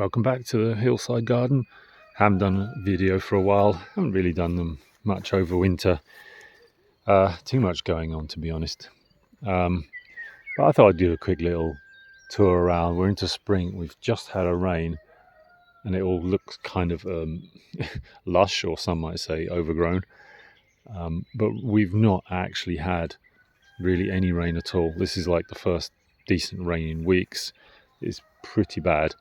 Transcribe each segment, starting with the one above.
Welcome back to the Hillside Garden. Haven't done a video for a while. Haven't really done them much over winter. Too much going on, to be honest. But I thought I'd do a quick little tour around. We're into spring. We've just had a rain and it all looks kind of lush, or some might say overgrown. But we've not actually had really any rain at all. This is like the first decent rain in weeks. It's pretty bad.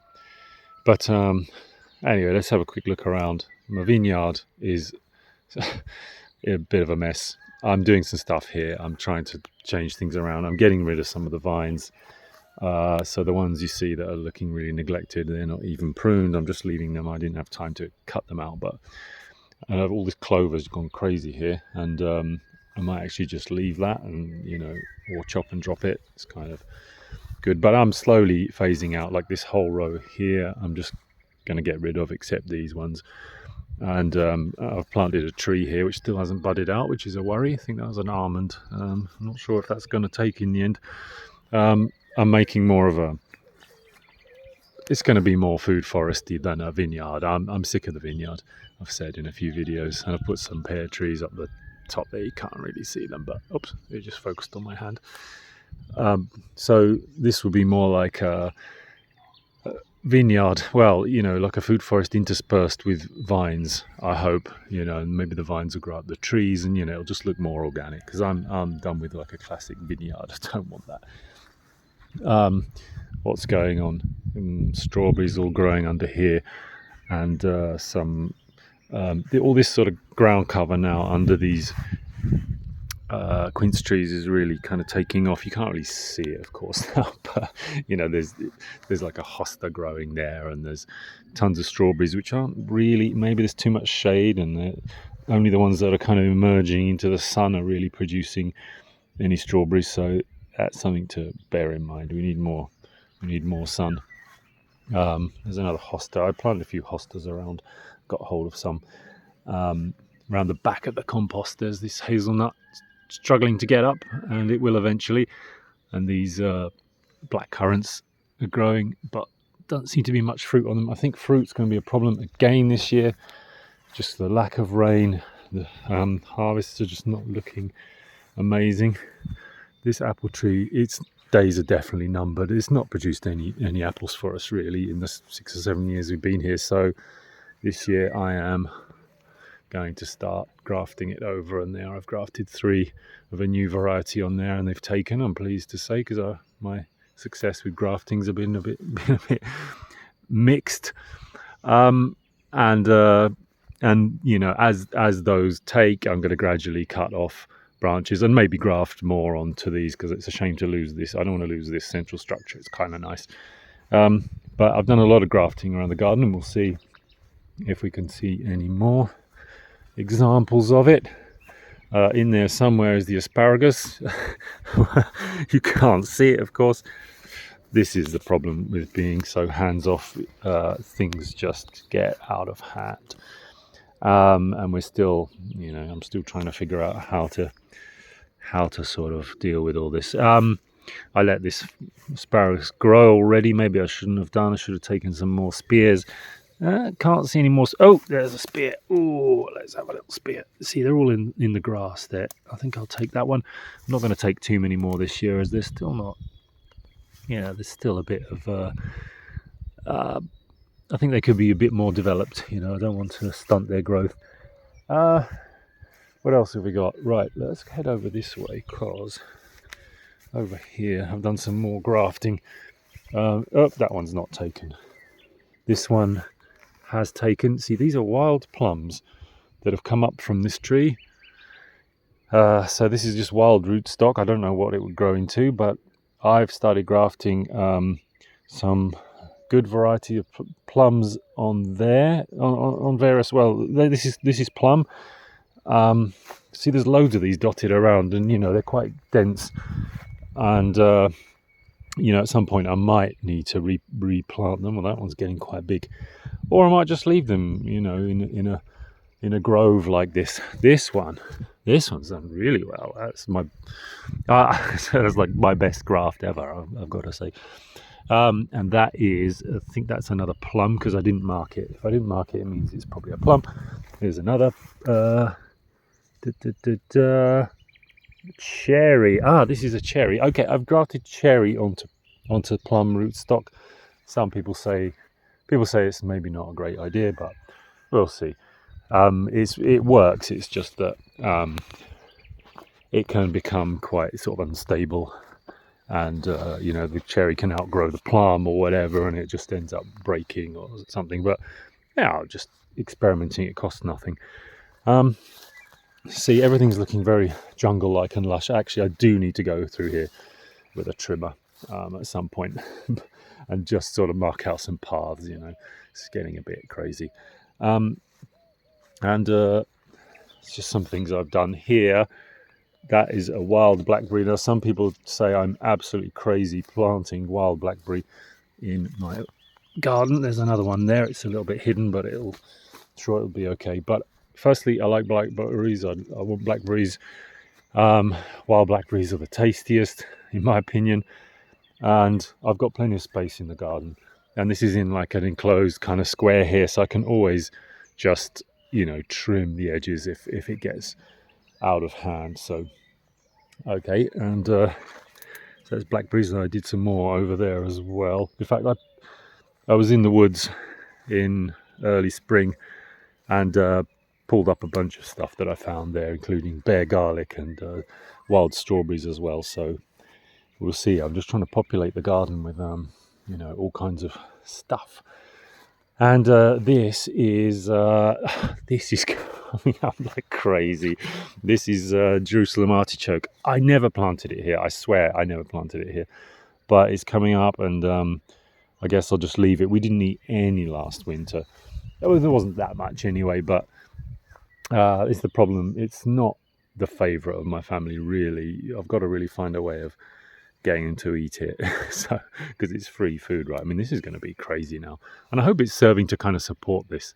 But anyway, let's have a quick look around. My vineyard is a bit of a mess. I'm doing some stuff here. I'm trying to change things around. I'm getting rid of some of the vines. So the ones you see that are looking really neglected, they're not even pruned. I'm just leaving them. I didn't have time to cut them out. But all this clover's gone crazy here. And I might actually just leave that and, or chop and drop it. It's kind of good, but I'm slowly phasing out. Like this whole row here, I'm just going to get rid of, except these ones. And I've planted a tree here which still hasn't budded out, which is a worry. I think that was an almond. I'm not sure if that's going to take in the end. I'm making more of it's going to be more food foresty than a vineyard. I'm sick of the vineyard, I've said in a few videos, and I've put some pear trees up the top there. You can't really see them, but oops, it just focused on my hand. So this will be more like a vineyard, well, like a food forest interspersed with vines, I hope, and maybe the vines will grow up the trees, and it'll just look more organic, because I'm done with like a classic vineyard. I don't want that. What's going on? Strawberries all growing under here, and some all this sort of ground cover now under these quince trees is really kind of taking off. You can't really see it, of course, now, but there's like a hosta growing there, and there's tons of strawberries which aren't really, maybe there's too much shade, and only the ones that are kind of emerging into the sun are really producing any strawberries. So that's something to bear in mind. We need more sun. There's another hosta. I planted a few hostas around, got hold of some. Around the back of the compost there's this hazelnut struggling to get up, and it will eventually. And these black currants are growing, but doesn't seem to be much fruit on them. I think fruit's going to be a problem again this year. Just the lack of rain. The harvests are just not looking amazing. This apple tree, its days are definitely numbered. It's not produced any apples for us really in the 6 or 7 years we've been here. So this year I am going to start grafting it over, and there I've grafted 3 of a new variety on there, and they've taken, I'm pleased to say, because my success with graftings have been a bit mixed. And as those take, I'm going to gradually cut off branches and maybe graft more onto these, because it's a shame to lose this. I don't want to lose this central structure. It's kind of nice. But I've done a lot of grafting around the garden, and we'll see if we can see any more examples of it. In there somewhere is the asparagus. You can't see it, of course. This is the problem with being so hands-off. Things just get out of hand. And we're still, I'm still trying to figure out how to sort of deal with all this. I let this asparagus grow already. Maybe I shouldn't have done. I should have taken some more spears. Can't see any more. Oh, there's a spear. Oh, let's have a little spear. See, they're all in the grass there. I think I'll take that one. I'm not going to take too many more this year, as they're still not. There's still a bit of. I think they could be a bit more developed. I don't want to stunt their growth. What else have we got? Right, let's head over this way, because over here I've done some more grafting. That one's not taken. This one has taken. See, these are wild plums that have come up from this tree. So this is just wild rootstock. I don't know what it would grow into, but I've started grafting some good variety of plums on there, on various. Well, this is plum. See, there's loads of these dotted around, and they're quite dense. And at some point I might need to replant them. Well, that one's getting quite big, or I might just leave them, in a grove like this. This one's done really well. That's that's like my best graft ever, I've got to say. And that is, I think that's another plum because I didn't mark it. If I didn't mark it, it means it's probably a plum. Here's another cherry. This is a cherry. Okay, I've grafted cherry onto plum rootstock. Some people say it's maybe not a great idea, but we'll see. It works. It's just that it can become quite sort of unstable, and the cherry can outgrow the plum or whatever, and it just ends up breaking or something. But yeah, just experimenting. It costs nothing. See, everything's looking very jungle-like and lush. Actually, I do need to go through here with a trimmer at some point and just sort of mark out some paths. It's getting a bit crazy. And it's just some things I've done here. That is a wild blackberry. Now, some people say I'm absolutely crazy planting wild blackberry in my garden. There's another one there. It's a little bit hidden, but it'll be okay. But firstly, I like blackberries. I want blackberries. Wild blackberries are the tastiest, in my opinion. And I've got plenty of space in the garden. And this is in like an enclosed kind of square here, so I can always just, trim the edges if it gets out of hand. So, okay, and so there's blackberries, and I did some more over there as well. In fact, I was in the woods in early spring and pulled up a bunch of stuff that I found there, including bear garlic and wild strawberries as well. So we'll see. I'm just trying to populate the garden with all kinds of stuff. And this is coming up like crazy. This is Jerusalem artichoke. I never planted it here. I swear I never planted it here. But it's coming up, and I guess I'll just leave it. We didn't eat any last winter. There wasn't that much anyway, but it's the problem. It's not the favourite of my family, really. I've got to really find a way of getting them to eat it, so because it's free food, right? I mean, this is going to be crazy now, and I hope it's serving to kind of support this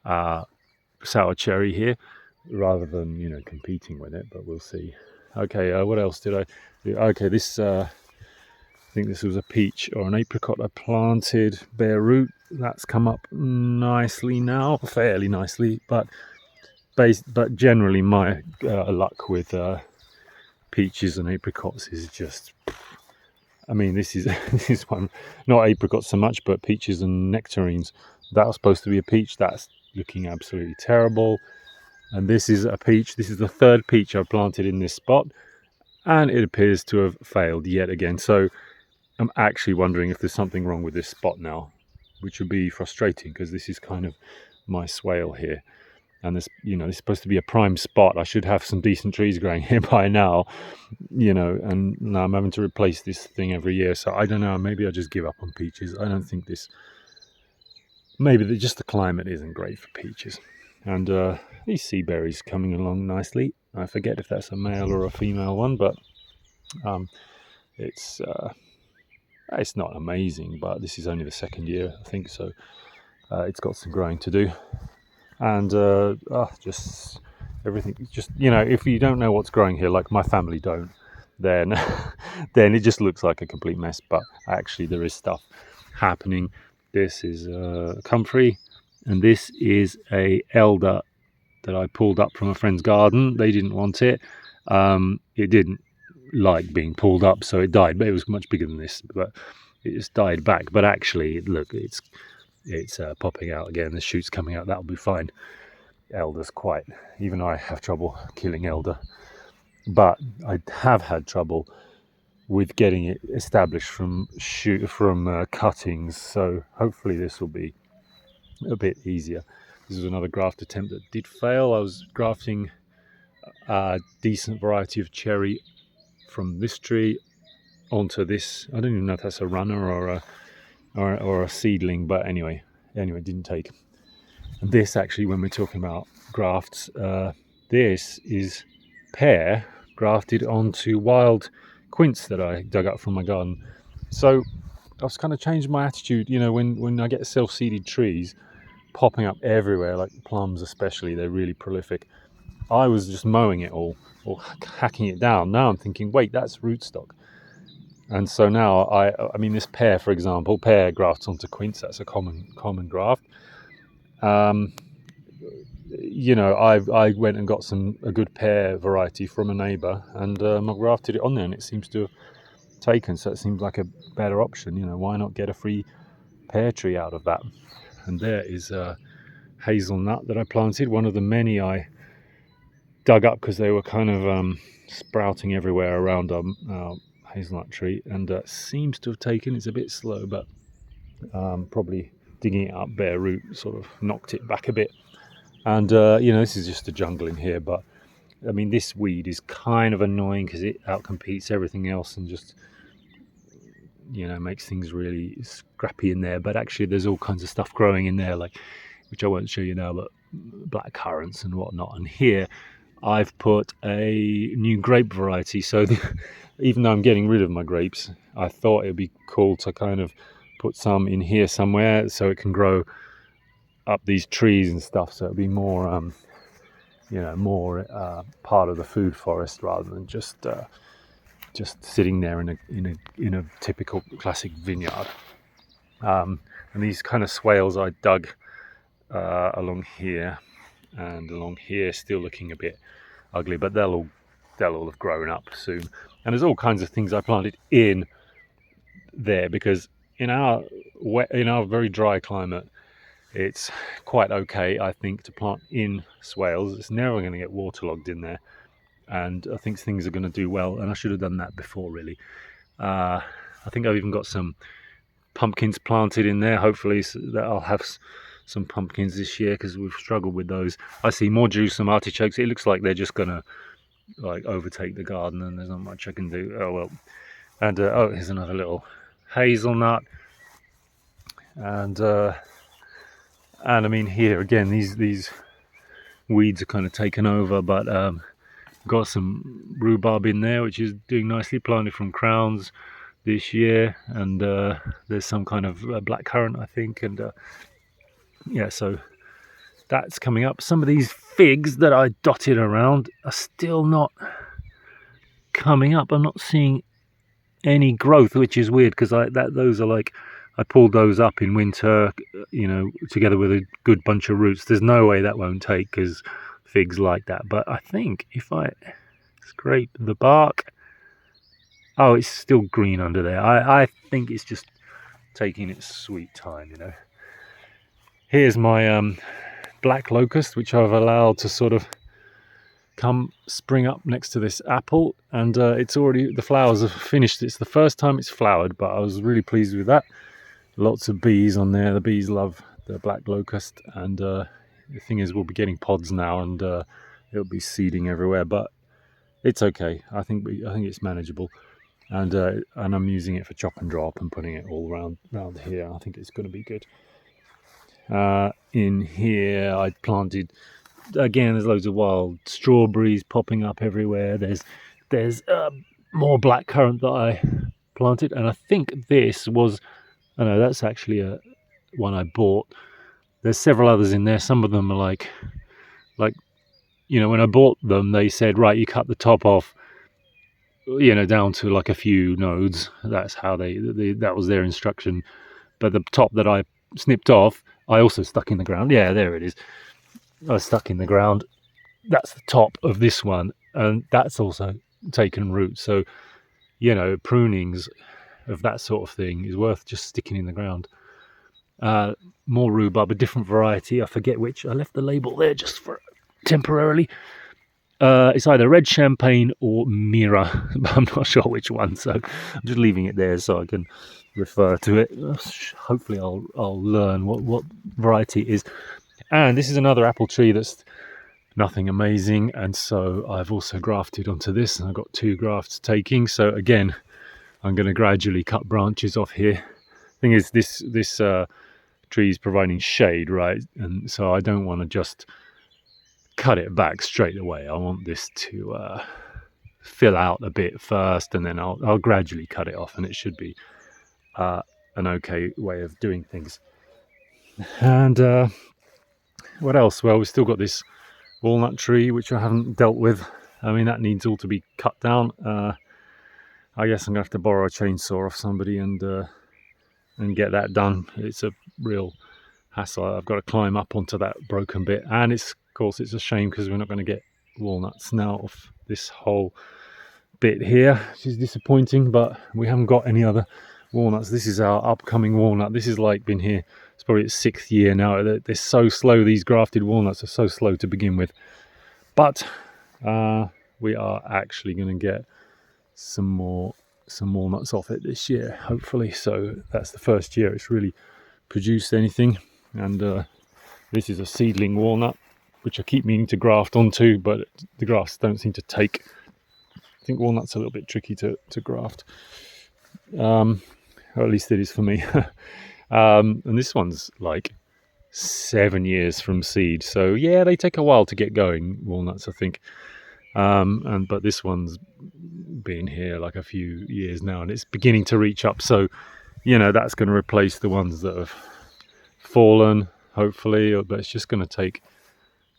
sour cherry here, rather than competing with it. But we'll see. Okay, what else did I do? Okay, this I think this was a peach or an apricot I planted, bare root. That's come up nicely now, fairly nicely, but generally my luck with peaches and apricots is just, I mean, this is one, not apricots so much, but peaches and nectarines. That was supposed to be a peach. That's looking absolutely terrible. And this is a peach. This is the third peach I've planted in this spot, and it appears to have failed yet again. So I'm actually wondering if there's something wrong with this spot now, which would be frustrating because this is kind of my swale here. And this is supposed to be a prime spot. I should have some decent trees growing here by now, and now I'm having to replace this thing every year. So I don't know, maybe I just give up on peaches. I don't think maybe just the climate isn't great for peaches. And these sea berries coming along nicely. I forget if that's a male or a female one, but it's not amazing, but this is only the second year, I think, so it's got some growing to do. And just everything, just if you don't know what's growing here, like my family don't, then it just looks like a complete mess. But actually there is stuff happening. This is comfrey, and this is a elder that I pulled up from a friend's garden. They didn't want it. It didn't like being pulled up, so it died, but it was much bigger than this, but it just died back. But actually, look, it's popping out again. The shoots coming out. That'll be fine. Elder's even I have trouble killing elder, but I have had trouble with getting it established from cuttings. So hopefully this will be a bit easier. This is another graft attempt that did fail. I was grafting a decent variety of cherry from this tree onto this. I don't even know if that's a runner or a seedling, but anyway, it didn't take. And this actually, when we're talking about grafts, this is pear grafted onto wild quince that I dug up from my garden. So I was kind of changing my attitude. When I get self-seeded trees popping up everywhere, like plums especially, they're really prolific. I was just mowing it all or hacking it down. Now I'm thinking, wait, that's rootstock. And so now I mean, this pear, for example, pear grafts onto quince. That's a common graft. Um, I went and got a good pear variety from a neighbour, and I grafted it on there, and it seems to have taken. So it seems like a better option. Why not get a free pear tree out of that? And there is a hazelnut that I planted. One of the many I dug up because they were kind of sprouting everywhere around our hazelnut tree, and seems to have taken. It's a bit slow, but probably digging it up bare root sort of knocked it back a bit. And this is just a jungle in here, but I mean, this weed is kind of annoying because it outcompetes everything else and just makes things really scrappy in there. But actually, there's all kinds of stuff growing in there, like, which I won't show you now, but black currants and whatnot. And here I've put a new grape variety. So even though I'm getting rid of my grapes, I thought it'd be cool to kind of put some in here somewhere so it can grow up these trees and stuff. So it'll be more, part of the food forest rather than just sitting there in a typical classic vineyard. And these kind of swales I dug along here and along here, still looking a bit ugly, but they'll all have grown up soon. And there's all kinds of things I planted in there because in our very dry climate, it's quite okay, I think, to plant in swales. It's never going to get waterlogged in there, and I think things are going to do well. And I should have done that before, really. I think I've even got some pumpkins planted in there. Hopefully, that I'll have some pumpkins this year because we've struggled with those. I see more juice, some artichokes. It looks like they're just going to overtake the garden, and there's not much I can do. Oh well. And here's another little hazelnut, and I mean, here again, these weeds are kind of taken over, but got some rhubarb in there, which is doing nicely. Planted from crowns this year, and there's some kind of black currant, I think, and so that's coming up. Some of these figs that I dotted around are still not coming up. I'm not seeing any growth, which is weird because those are like, I pulled those up in winter, together with a good bunch of roots. There's no way that won't take because figs like that. But I think if I scrape the bark, oh, it's still green under there. I think it's just taking its sweet time, Here's my black locust, which I've allowed to sort of come spring up next to this apple, and the flowers have finished. It's the first time it's flowered, but I was really pleased with that. Lots of bees on there. The bees love the black locust, and the thing is, we'll be getting pods now, and it'll be seeding everywhere, but it's okay. I think it's manageable, and I'm using it for chop and drop and putting it all around here. I think it's going to be good. In here, I planted. Again, there's loads of wild strawberries popping up everywhere. There's more black currant that I planted, and I think this was. I know that's actually one I bought. There's several others in there. Some of them are like when I bought them, they said, right, you cut the top off, down to like a few nodes. That's how that was their instruction. But the top that I snipped off, I also stuck in the ground. Yeah, there it is. I stuck in the ground. That's the top of this one, and that's also taken root. So, prunings of that sort of thing is worth just sticking in the ground. More rhubarb, a different variety. I forget which. I left the label there just for temporarily. It's either red champagne or Mira, but I'm not sure which one. So I'm just leaving it there so I can refer to it. Hopefully, I'll learn what variety it is. And this is another apple tree that's nothing amazing, and so I've also grafted onto this, and I've got 2 grafts taking. So again, I'm going to gradually cut branches off here. Thing is, this tree is providing shade, right? And so I don't want to just cut it back straight away. I want this to fill out a bit first, and then I'll gradually cut it off, and it should be an okay way of doing things. And what else? Well, we've still got this walnut tree, which I haven't dealt with. I mean, that needs all to be cut down. I guess I'm gonna have to borrow a chainsaw off somebody and get that done. It's a real hassle. I've got to climb up onto that broken bit, and of course it's a shame because we're not going to get walnuts now off this whole bit here, which is disappointing. But we haven't got any other walnuts. This is our upcoming walnut. This is like been here. It's probably its 6th year now. They're so slow. These grafted walnuts are so slow to begin with, but we are actually going to get some walnuts off it this year, hopefully. So that's the first year it's really produced anything. And this is a seedling walnut, which I keep meaning to graft onto, but the grafts don't seem to take. I think walnut's a little bit tricky to graft, or at least it is for me. And this one's like 7 years from seed, so yeah, they take a while to get going, walnuts, I think. But this one's been here like a few years now, and it's beginning to reach up. So, that's going to replace the ones that have fallen, hopefully. But it's just going to take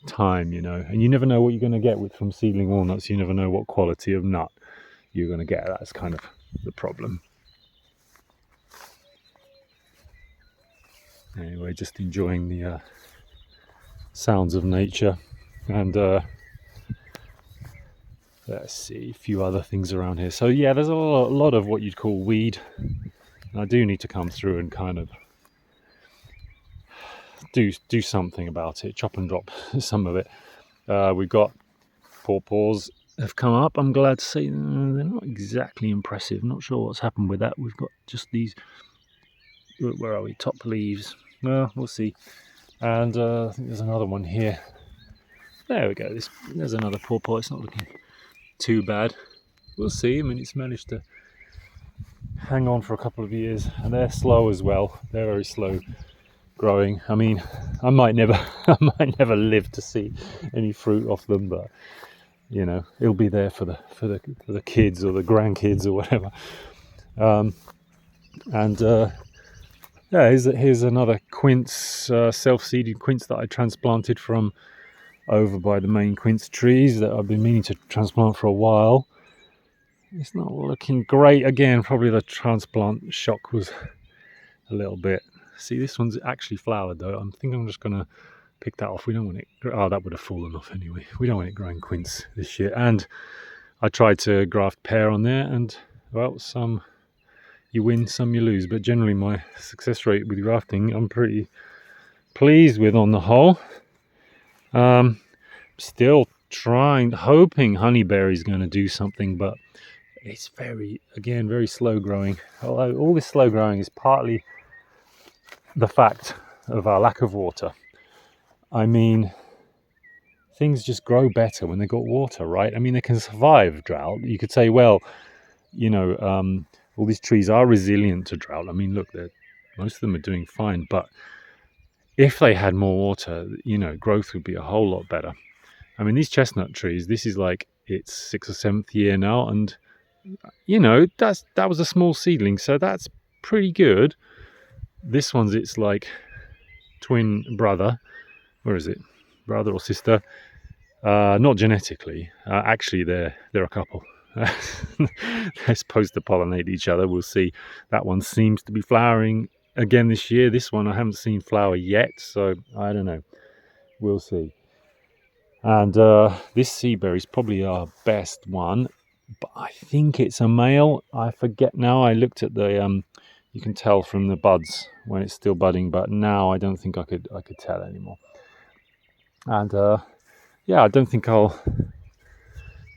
time, And you never know what you're going to get from seedling walnuts. You never know what quality of nut you're going to get. That's kind of the problem. Anyway, just enjoying the sounds of nature, and let's see, a few other things around here. So yeah, there's a lot of what you'd call weed. And I do need to come through and kind of do something about it, chop and drop some of it. We've got pawpaws have come up. I'm glad to see they're not exactly impressive. Not sure what's happened with that. We've got just these, where are we, top leaves. Well, we'll see. And I think there's another one here. There we go. There's another pawpaw. It's not looking too bad. We'll see. I mean, it's managed to hang on for a couple of years, and they're slow as well. They're very slow growing. I mean, I might never live to see any fruit off them, but it'll be there for the kids or the grandkids or whatever. Yeah, here's another quince, self-seeded quince that I transplanted from over by the main quince trees that I've been meaning to transplant for a while. It's not looking great. Again, probably the transplant shock was a little bit. See, this one's actually flowered though. I think I'm just going to pick that off. We don't want it. Oh, that would have fallen off anyway. We don't want it growing quince this year. And I tried to graft pear on there, and well, some you win, some you lose. But generally, my success rate with grafting, I'm pretty pleased with on the whole. Still hoping honeyberry's going to do something, but it's very slow growing. Although all this slow growing is partly the fact of our lack of water. I mean, things just grow better when they got water, right? I mean, they can survive drought. You could say, well, all these trees are resilient to drought. I mean, look, most of them are doing fine, but if they had more water, growth would be a whole lot better. I mean, these chestnut trees, this is like its 6th or 7th year now, and that was a small seedling, so that's pretty good. This one's its like twin brother. Where is it? Brother or sister? Not genetically. Actually, they're a couple. They're supposed to pollinate each other. We'll see. That one seems to be flowering again this year. This one I haven't seen flower yet, so I don't know. We'll see. And this sea berry is probably our best one, but I think it's a male. I forget now. I looked at the you can tell from the buds when it's still budding, but now I don't think I could tell anymore. And yeah, I don't think I'll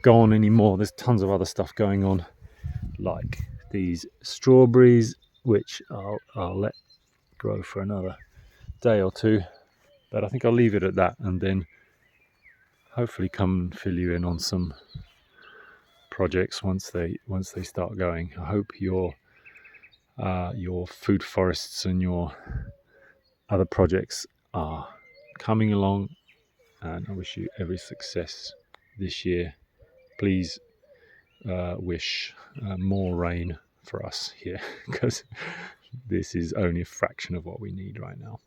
go on anymore. There's tons of other stuff going on, like these strawberries, which I'll let grow for another day or two, but I think I'll leave it at that, and then hopefully come and fill you in on some projects once they start going. I hope your food forests and your other projects are coming along, and I wish you every success this year. Please wish more rain for us here, because this is only a fraction of what we need right now.